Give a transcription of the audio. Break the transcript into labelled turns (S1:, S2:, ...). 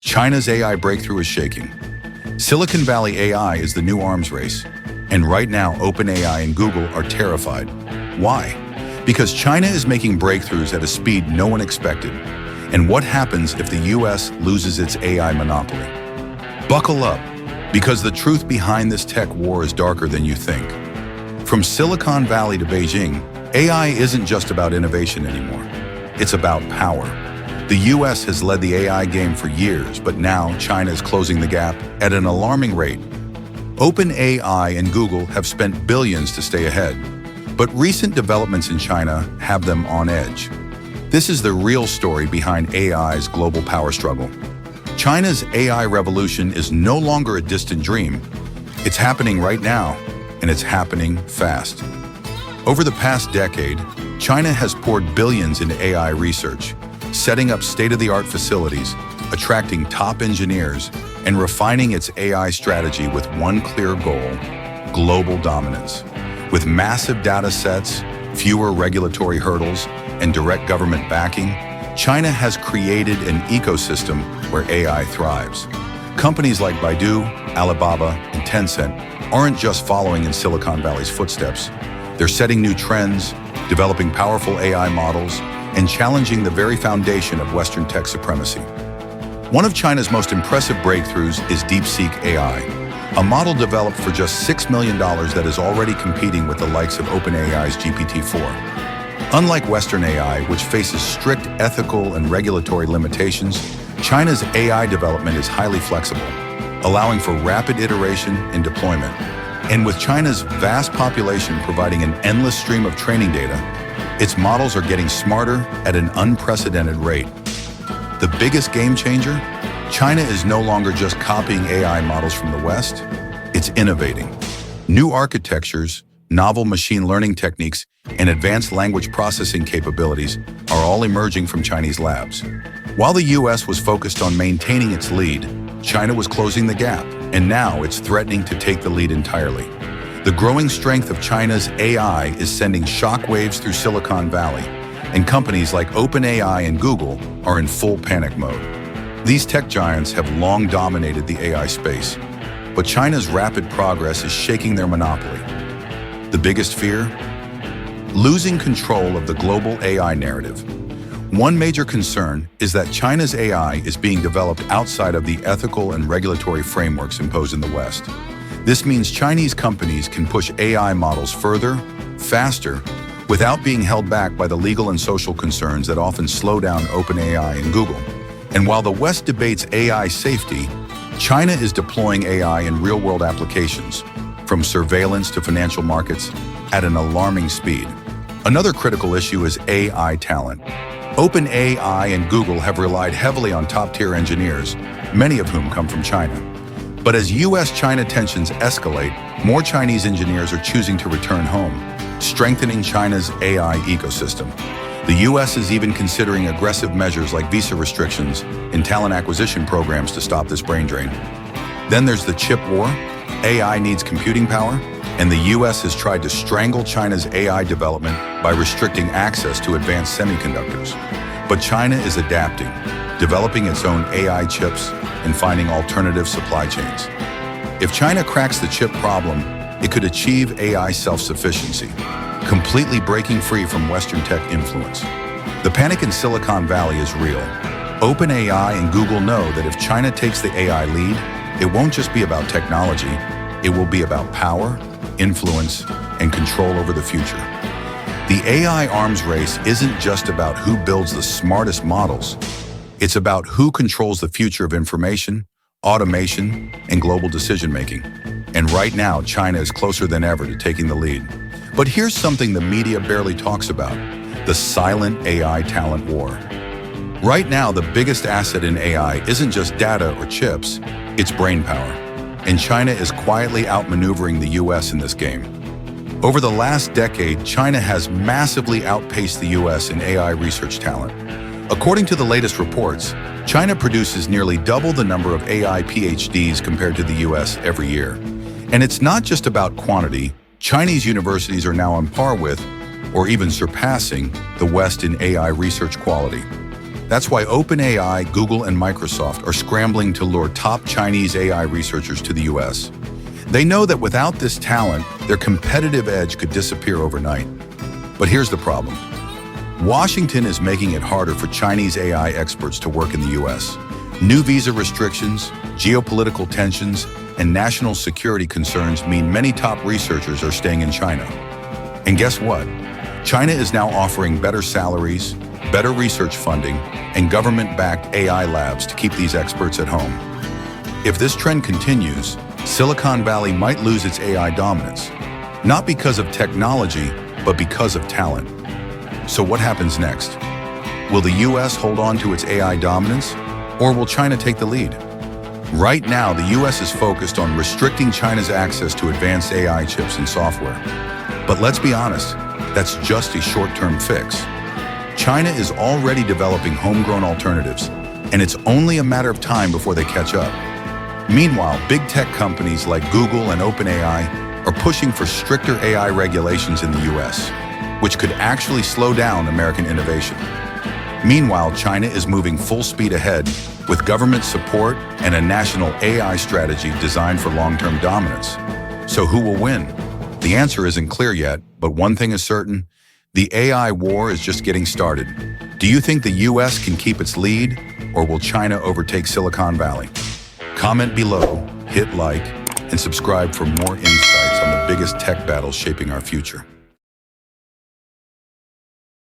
S1: China's AI breakthrough is shaking. Silicon Valley AI is the new arms race. And right now, OpenAI and Google are terrified. Why? Because China is making breakthroughs at a speed no one expected. And what happens if the US loses its AI monopoly? Buckle up, because the truth behind this tech war is darker than you think. From Silicon Valley to Beijing, AI isn't just about innovation anymore. It's about power. The US has led the AI game for years, but now China is closing the gap at an alarming rate. OpenAI and Google have spent billions to stay ahead, but recent developments in China have them on edge. This is the real story behind AI's global power struggle. China's AI revolution is no longer a distant dream. It's happening right now, and it's happening fast. Over the past decade, China has poured billions into AI research, setting up state-of-the-art facilities, attracting top engineers, and refining its AI strategy with one clear goal: global dominance. With massive data sets, fewer regulatory hurdles, and direct government backing, China has created an ecosystem where AI thrives. Companies like Baidu, Alibaba, and Tencent aren't just following in Silicon Valley's footsteps. They're setting new trends, developing powerful AI models, and challenging the very foundation of Western tech supremacy. One of China's most impressive breakthroughs is DeepSeek AI, a model developed for just $6 million that is already competing with the likes of OpenAI's GPT-4. Unlike Western AI, which faces strict ethical and regulatory limitations, China's AI development is highly flexible, allowing for rapid iteration and deployment. And with China's vast population providing an endless stream of training data, its models are getting smarter at an unprecedented rate. The biggest game changer? China is no longer just copying AI models from the West, it's innovating. New architectures, novel machine learning techniques, and advanced language processing capabilities are all emerging from Chinese labs. While the US was focused on maintaining its lead, China was closing the gap, and now it's threatening to take the lead entirely. The growing strength of China's AI is sending shockwaves through Silicon Valley, and companies like OpenAI and Google are in full panic mode. These tech giants have long dominated the AI space, but China's rapid progress is shaking their monopoly. The biggest fear? Losing control of the global AI narrative. One major concern is that China's AI is being developed outside of the ethical and regulatory frameworks imposed in the West. This means Chinese companies can push AI models further, faster, without being held back by the legal and social concerns that often slow down OpenAI and Google. And while the West debates AI safety, China is deploying AI in real-world applications, from surveillance to financial markets, at an alarming speed. Another critical issue is AI talent. OpenAI and Google have relied heavily on top-tier engineers, many of whom come from China. But as US-China tensions escalate, more Chinese engineers are choosing to return home, strengthening China's AI ecosystem. The US is even considering aggressive measures like visa restrictions and talent acquisition programs to stop this brain drain. Then there's the chip war. AI needs computing power, and the US has tried to strangle China's AI development by restricting access to advanced semiconductors. But China is adapting, developing its own AI chips and finding alternative supply chains. If China cracks the chip problem, it could achieve AI self-sufficiency, completely breaking free from Western tech influence. The panic in Silicon Valley is real. OpenAI and Google know that if China takes the AI lead, it won't just be about technology, it will be about power, influence, and control over the future. The AI arms race isn't just about who builds the smartest models. It's about who controls the future of information, automation, and global decision-making. And right now, China is closer than ever to taking the lead. But here's something the media barely talks about: the silent AI talent war. Right now, the biggest asset in AI isn't just data or chips, it's brainpower. And China is quietly outmaneuvering the US in this game. Over the last decade, China has massively outpaced the US in AI research talent. According to the latest reports, China produces nearly double the number of AI PhDs compared to the US every year. And it's not just about quantity. Chinese universities are now on par with, or even surpassing, the West in AI research quality. That's why OpenAI, Google, and Microsoft are scrambling to lure top Chinese AI researchers to the US. They know that without this talent, their competitive edge could disappear overnight. But here's the problem. Washington is making it harder for Chinese AI experts to work in the US. New visa restrictions, geopolitical tensions, and national security concerns mean many top researchers are staying in China. And guess what? China is now offering better salaries, better research funding, and government-backed AI labs to keep these experts at home. If this trend continues, Silicon Valley might lose its AI dominance, not because of technology, but because of talent. So what happens next? Will the US hold on to its AI dominance, or will China take the lead? Right now, the US is focused on restricting China's access to advanced AI chips and software. But let's be honest, that's just a short-term fix. China is already developing homegrown alternatives, and it's only a matter of time before they catch up. Meanwhile, big tech companies like Google and OpenAI are pushing for stricter AI regulations in the US, which could actually slow down American innovation. Meanwhile, China is moving full speed ahead with government support and a national AI strategy designed for long-term dominance. So who will win? The answer isn't clear yet, but one thing is certain: the AI war is just getting started. Do you think the US can keep its lead, or will China overtake Silicon Valley? Comment below, hit like, and subscribe for more insights on the biggest tech battles shaping our future.